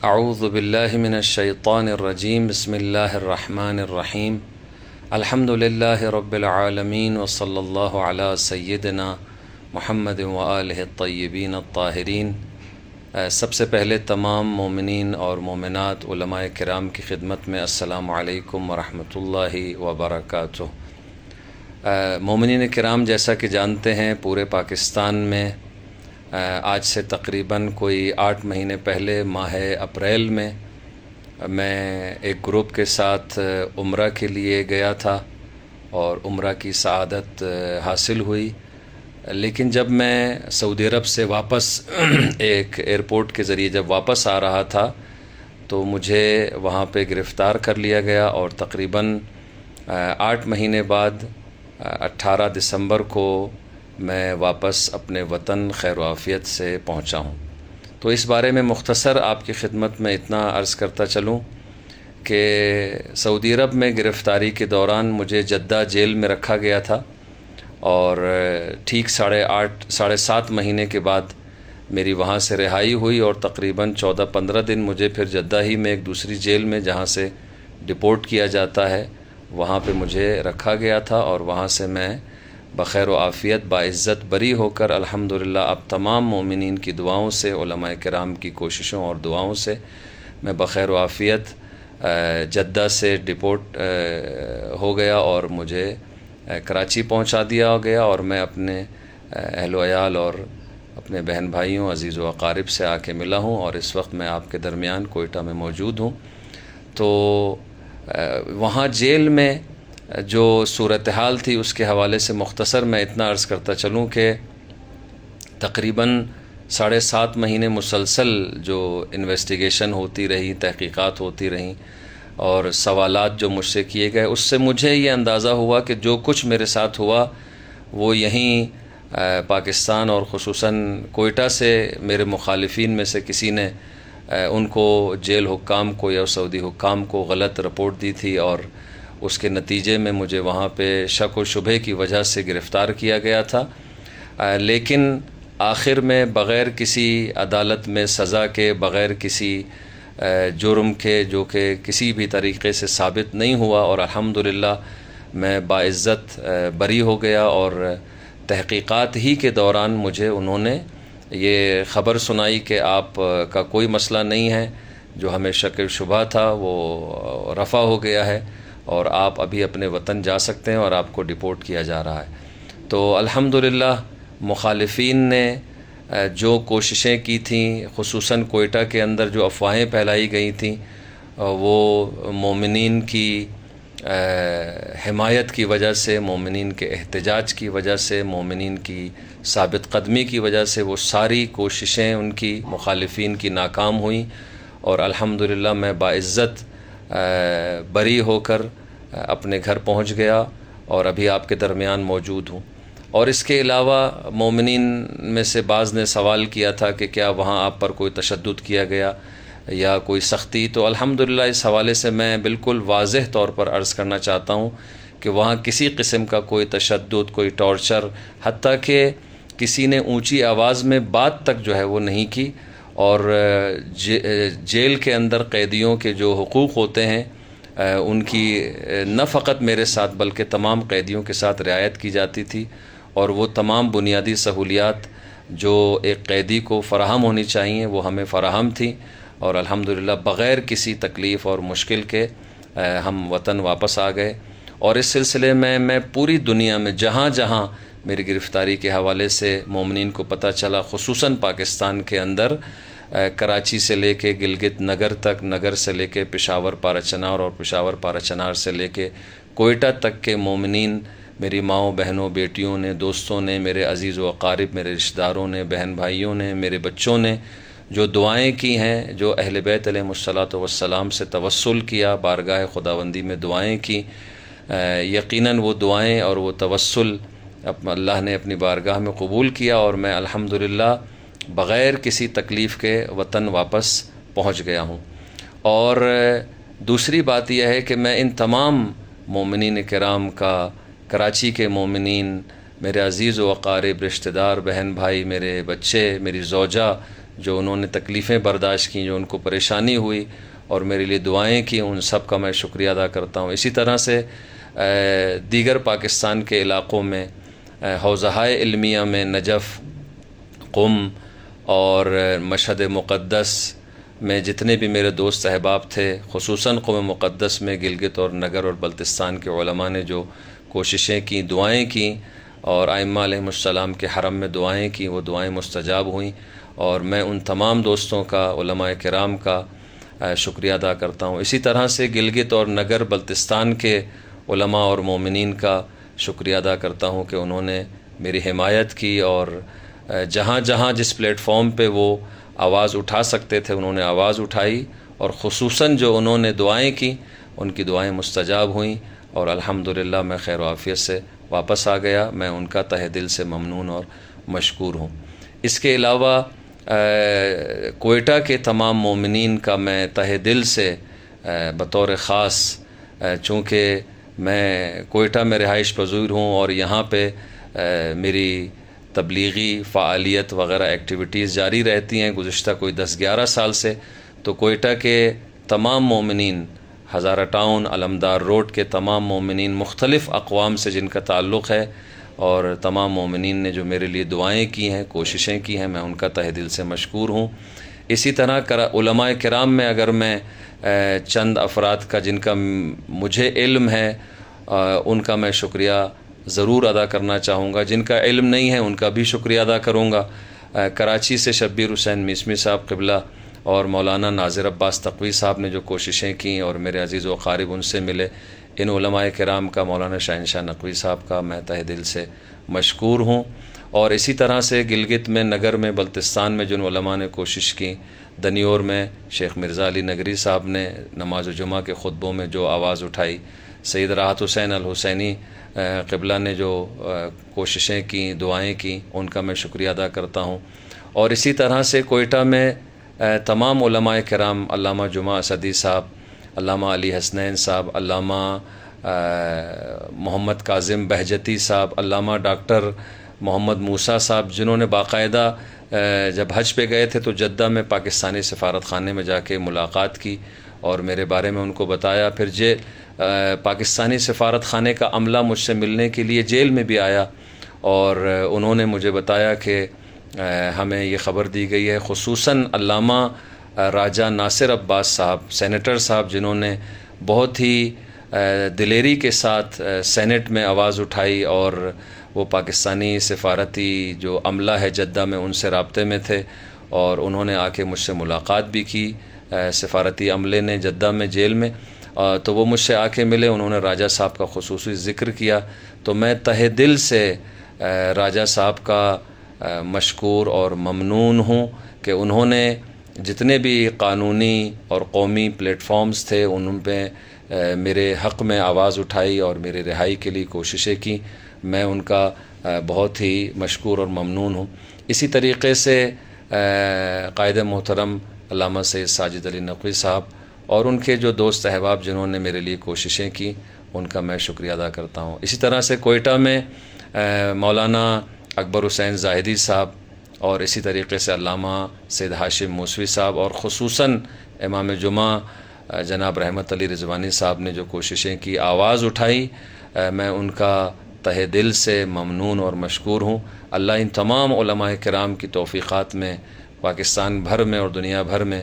اعوذ باللہ من الشیطان الرجیم بسم اللہ الرحمن الرحیم الحمد للہ رب العالمین وصلی اللہ علی سیدنا محمد وآلہ الطیبین الطاہرین۔ سب سے پہلے تمام مومنین اور مومنات علماء کرام کی خدمت میں السلام علیکم ورحمۃ اللہ وبرکاتہ۔ مومنین کرام، جیسا کہ جانتے ہیں پورے پاکستان میں آج سے تقریباً کوئی 8 مہینے پہلے ماہ اپریل میں ایک گروپ کے ساتھ عمرہ کے لیے گیا تھا اور عمرہ کی سعادت حاصل ہوئی، لیکن جب میں سعودی عرب سے واپس ایک ایئرپورٹ کے ذریعے جب واپس آ رہا تھا تو مجھے وہاں پہ گرفتار کر لیا گیا اور تقریباً 8 مہینے بعد 18 دسمبر کو میں واپس اپنے وطن خیر و عافیت سے پہنچا ہوں۔ تو اس بارے میں مختصر آپ کی خدمت میں اتنا عرض کرتا چلوں کہ سعودی عرب میں گرفتاری کے دوران مجھے جدہ جیل میں رکھا گیا تھا اور ٹھیک 7.5 مہینے کے بعد میری وہاں سے رہائی ہوئی اور تقریباً 14-15 دن مجھے پھر جدہ ہی میں ایک دوسری جیل میں جہاں سے ڈپورٹ کیا جاتا ہے وہاں پہ مجھے رکھا گیا تھا، اور وہاں سے میں بخیر و عافیت باعزت بری ہو کر الحمدللہ اب تمام مومنین کی دعاؤں سے، علماء کرام کی کوششوں اور دعاؤں سے میں بخیر و عافیت جدہ سے ڈپورٹ ہو گیا اور مجھے کراچی پہنچا دیا گیا، اور میں اپنے اہل و عیال اور اپنے بہن بھائیوں عزیز و اقارب سے آ کے ملا ہوں، اور اس وقت میں آپ کے درمیان کوئٹہ میں موجود ہوں۔ تو وہاں جیل میں جو صورتحال تھی اس کے حوالے سے مختصر میں اتنا عرض کرتا چلوں کہ تقریباً 7.5 مہینے مسلسل جو انویسٹیگیشن ہوتی رہی، تحقیقات ہوتی رہیں اور سوالات جو مجھ سے کیے گئے، اس سے مجھے یہ اندازہ ہوا کہ جو کچھ میرے ساتھ ہوا وہ یہیں پاکستان اور خصوصاً کوئٹہ سے میرے مخالفین میں سے کسی نے ان کو جیل حکام کو یا سعودی حکام کو غلط رپورٹ دی تھی، اور اس کے نتیجے میں مجھے وہاں پہ شک و شبہ کی وجہ سے گرفتار کیا گیا تھا، لیکن آخر میں بغیر کسی عدالت میں سزا کے، بغیر کسی جرم کے جو کہ کسی بھی طریقے سے ثابت نہیں ہوا، اور الحمدللہ میں باعزت بری ہو گیا، اور تحقیقات ہی کے دوران مجھے انہوں نے یہ خبر سنائی کہ آپ کا کوئی مسئلہ نہیں ہے، جو ہمیں شک و شبہ تھا وہ رفع ہو گیا ہے اور آپ ابھی اپنے وطن جا سکتے ہیں اور آپ کو ڈپورٹ کیا جا رہا ہے۔ تو الحمدللہ مخالفین نے جو کوششیں کی تھیں، خصوصاً کوئٹہ کے اندر جو افواہیں پھیلائی گئی تھیں، وہ مومنین کی حمایت کی وجہ سے، مومنین کے احتجاج کی وجہ سے، مومنین کی ثابت قدمی کی وجہ سے وہ ساری کوششیں ان کی مخالفین کی ناکام ہوئیں، اور الحمدللہ میں باعزت بری ہو کر اپنے گھر پہنچ گیا اور ابھی آپ کے درمیان موجود ہوں۔ اور اس کے علاوہ مومنین میں سے بعض نے سوال کیا تھا کہ کیا وہاں آپ پر کوئی تشدد کیا گیا یا کوئی سختی، تو الحمدللہ اس حوالے سے میں بالکل واضح طور پر عرض کرنا چاہتا ہوں کہ وہاں کسی قسم کا کوئی تشدد، کوئی ٹارچر، حتیٰ کہ کسی نے اونچی آواز میں بات تک جو ہے وہ نہیں کی، اور جیل کے اندر قیدیوں کے جو حقوق ہوتے ہیں ان کی نہ فقط میرے ساتھ بلکہ تمام قیدیوں کے ساتھ رعایت کی جاتی تھی، اور وہ تمام بنیادی سہولیات جو ایک قیدی کو فراہم ہونی چاہیے وہ ہمیں فراہم تھیں، اور الحمدللہ بغیر کسی تکلیف اور مشکل کے ہم وطن واپس آ گئے۔ اور اس سلسلے میں پوری دنیا میں جہاں جہاں میری گرفتاری کے حوالے سے مومنین کو پتہ چلا، خصوصاً پاکستان کے اندر کراچی سے لے کے گلگت نگر تک، نگر سے لے کے پشاور پارا چنار، اور پشاور پارا چنار سے لے کے کوئٹہ تک کے مومنین، میری ماؤں، بہنوں، بیٹیوں نے، دوستوں نے، میرے عزیز و اقارب، میرے رشتہ داروں نے، بہن بھائیوں نے، میرے بچوں نے جو دعائیں کی ہیں، جو اہل بیت علیہم الصلاۃ والسلام سے توسل کیا، بارگاہ خداوندی میں دعائیں کی، یقیناً وہ دعائیں اور وہ توسل اللہ نے اپنی بارگاہ میں قبول کیا، اور میں الحمدللہ بغیر کسی تکلیف کے وطن واپس پہنچ گیا ہوں۔ اور دوسری بات یہ ہے کہ میں ان تمام مومنین کرام کا، کراچی کے مومنین، میرے عزیز و اقارب، رشتہ دار، بہن بھائی، میرے بچے، میری زوجہ، جو انہوں نے تکلیفیں برداشت کیں، جو ان کو پریشانی ہوئی اور میرے لیے دعائیں کی، ان سب کا میں شکریہ ادا کرتا ہوں۔ اسی طرح سے دیگر پاکستان کے علاقوں میں حوزہائے علمیہ میں نجف، قم اور مشہد مقدس میں جتنے بھی میرے دوست احباب تھے، خصوصاً قم مقدس میں گلگت اور نگر اور بلتستان کے علماء نے جو کوششیں کیں، دعائیں کیں اور ائمہ علیہم السلام کے حرم میں دعائیں کیں، وہ دعائیں مستجاب ہوئیں، اور میں ان تمام دوستوں کا، علماء کرام کا شکریہ ادا کرتا ہوں۔ اسی طرح سے گلگت اور نگر بلتستان کے علماء اور مومنین کا شکریہ ادا کرتا ہوں کہ انہوں نے میری حمایت کی، اور جہاں جہاں جس پلیٹ فارم پہ وہ آواز اٹھا سکتے تھے انہوں نے آواز اٹھائی، اور خصوصاً جو انہوں نے دعائیں کی ان کی دعائیں مستجاب ہوئیں، اور الحمدللہ میں خیر و عافیت سے واپس آ گیا۔ میں ان کا تہ دل سے ممنون اور مشکور ہوں۔ اس کے علاوہ کوئٹہ کے تمام مومنین کا میں تہ دل سے بطور خاص، چونکہ میں کوئٹہ میں رہائش پذیر ہوں اور یہاں پہ میری تبلیغی فعالیت وغیرہ ایکٹیویٹیز جاری رہتی ہیں گزشتہ کوئی 10-11 سال سے، تو کوئٹہ کے تمام مومنین، ہزارہ ٹاؤن، علمدار روڈ کے تمام مومنین، مختلف اقوام سے جن کا تعلق ہے، اور تمام مومنین نے جو میرے لیے دعائیں کی ہیں، کوششیں کی ہیں، میں ان کا تہ دل سے مشکور ہوں۔ اسی طرح علماء کرام میں اگر میں چند افراد کا جن کا مجھے علم ہے ان کا میں شکریہ ضرور ادا کرنا چاہوں گا، جن کا علم نہیں ہے ان کا بھی شکریہ ادا کروں گا۔ کراچی سے شبیر حسین میسمی صاحب قبلہ اور مولانا ناظر عباس تقوی صاحب نے جو کوششیں کیں اور میرے عزیز و اقارب ان سے ملے، ان علماء کرام کا، مولانا شہنشاہ نقوی صاحب کا میں تہ دل سے مشکور ہوں۔ اور اسی طرح سے گلگت میں، نگر میں، بلتستان میں جن علماء نے کوشش کی، دنیور میں شیخ مرزا علی نگری صاحب نے نماز جمعہ کے خطبوں میں جو آواز اٹھائی، سید راحت حسین الحسینی قبلہ نے جو کوششیں کیں، دعائیں کیں، ان کا میں شکریہ ادا کرتا ہوں۔ اور اسی طرح سے کوئٹہ میں تمام علماء کرام، علامہ جمعہ اسدی صاحب، علامہ علی حسنین صاحب، علامہ محمد کاظم بہجتی صاحب، علامہ ڈاکٹر محمد موسیٰ صاحب، جنہوں نے باقاعدہ جب حج پہ گئے تھے تو جدہ میں پاکستانی سفارت خانے میں جا کے ملاقات کی اور میرے بارے میں ان کو بتایا۔ پھر پاکستانی سفارت خانے کا عملہ مجھ سے ملنے کے لیے جیل میں بھی آیا، اور انہوں نے مجھے بتایا کہ ہمیں یہ خبر دی گئی ہے، خصوصاً علامہ راجہ ناصر عباس صاحب، سینیٹر صاحب، جنہوں نے بہت ہی دلیری کے ساتھ سینٹ میں آواز اٹھائی، اور وہ پاکستانی سفارتی جو عملہ ہے جدہ میں ان سے رابطے میں تھے، اور انہوں نے آ کے مجھ سے ملاقات بھی کی، سفارتی عملے نے جدہ میں جیل میں، تو وہ مجھ سے آ کے ملے، انہوں نے راجہ صاحب کا خصوصی ذکر کیا۔ تو میں تہ دل سے راجہ صاحب کا مشکور اور ممنون ہوں کہ انہوں نے جتنے بھی قانونی اور قومی پلیٹ فارمز تھے ان پہ میرے حق میں آواز اٹھائی اور میرے رہائی کے لیے کوششیں کی۔ میں ان کا بہت ہی مشکور اور ممنون ہوں۔ اسی طریقے سے قائد محترم علامہ سید ساجد علی نقوی صاحب اور ان کے جو دوست احباب جنہوں نے میرے لیے کوششیں کی، ان کا میں شکریہ ادا کرتا ہوں۔ اسی طرح سے کوئٹہ میں مولانا اکبر حسین زاہدی صاحب، اور اسی طریقے سے علامہ سید ہاشم موسوی صاحب، اور خصوصاً امام جمعہ جناب رحمت علی رضوانی صاحب نے جو کوششیں کی، آواز اٹھائی، میں ان کا تہ دل سے ممنون اور مشکور ہوں۔ اللہ ان تمام علماء کرام کی توفیقات میں، پاکستان بھر میں اور دنیا بھر میں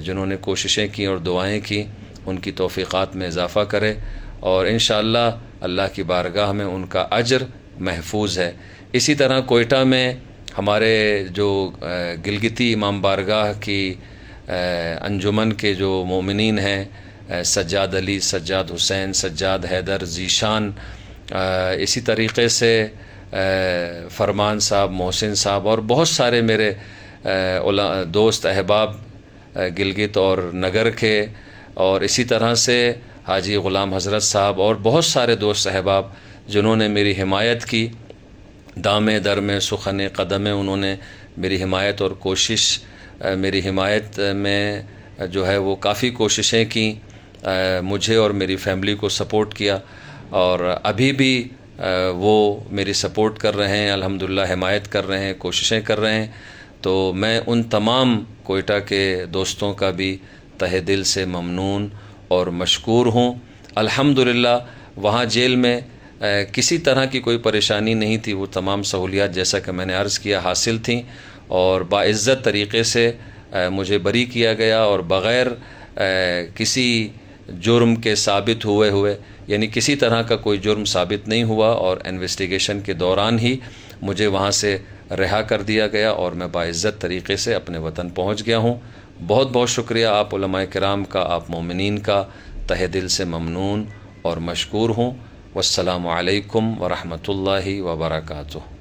جنہوں نے کوششیں کی اور دعائیں کی، ان کی توفیقات میں اضافہ کرے، اور انشاءاللہ اللہ کی بارگاہ میں ان کا اجر محفوظ ہے۔ اسی طرح کوئٹہ میں ہمارے جو گلگتی امام بارگاہ کی انجمن کے جو مومنین ہیں، سجاد علی، سجاد حسین، سجاد حیدر، ذیشان، اسی طریقے سے فرمان صاحب، محسن صاحب، اور بہت سارے میرے دوست احباب گلگت اور نگر کے، اور اسی طرح سے حاجی غلام حضرت صاحب، اور بہت سارے دوست احباب جنہوں نے میری حمایت کی، دامے در میں سخن قدم، انہوں نے میری حمایت اور کوشش، میری حمایت میں جو ہے وہ کافی کوششیں کی، مجھے اور میری فیملی کو سپورٹ کیا، اور ابھی بھی وہ میری سپورٹ کر رہے ہیں، الحمدللہ حمایت کر رہے ہیں، کوششیں کر رہے ہیں۔ تو میں ان تمام کوئٹہ کے دوستوں کا بھی تہ دل سے ممنون اور مشکور ہوں۔ الحمدللہ وہاں جیل میں کسی طرح کی کوئی پریشانی نہیں تھی، وہ تمام سہولیات جیسا کہ میں نے عرض کیا حاصل تھیں، اور باعزت طریقے سے مجھے بری کیا گیا، اور بغیر کسی جرم کے ثابت ہوئے یعنی کسی طرح کا کوئی جرم ثابت نہیں ہوا، اور انویسٹیگیشن کے دوران ہی مجھے وہاں سے رہا کر دیا گیا، اور میں باعزت طریقے سے اپنے وطن پہنچ گیا ہوں۔ بہت بہت شکریہ آپ علماء کرام کا، آپ مومنین کا، تہ دل سے ممنون اور مشکور ہوں۔ والسلام علیکم ورحمۃ اللہ وبرکاتہ۔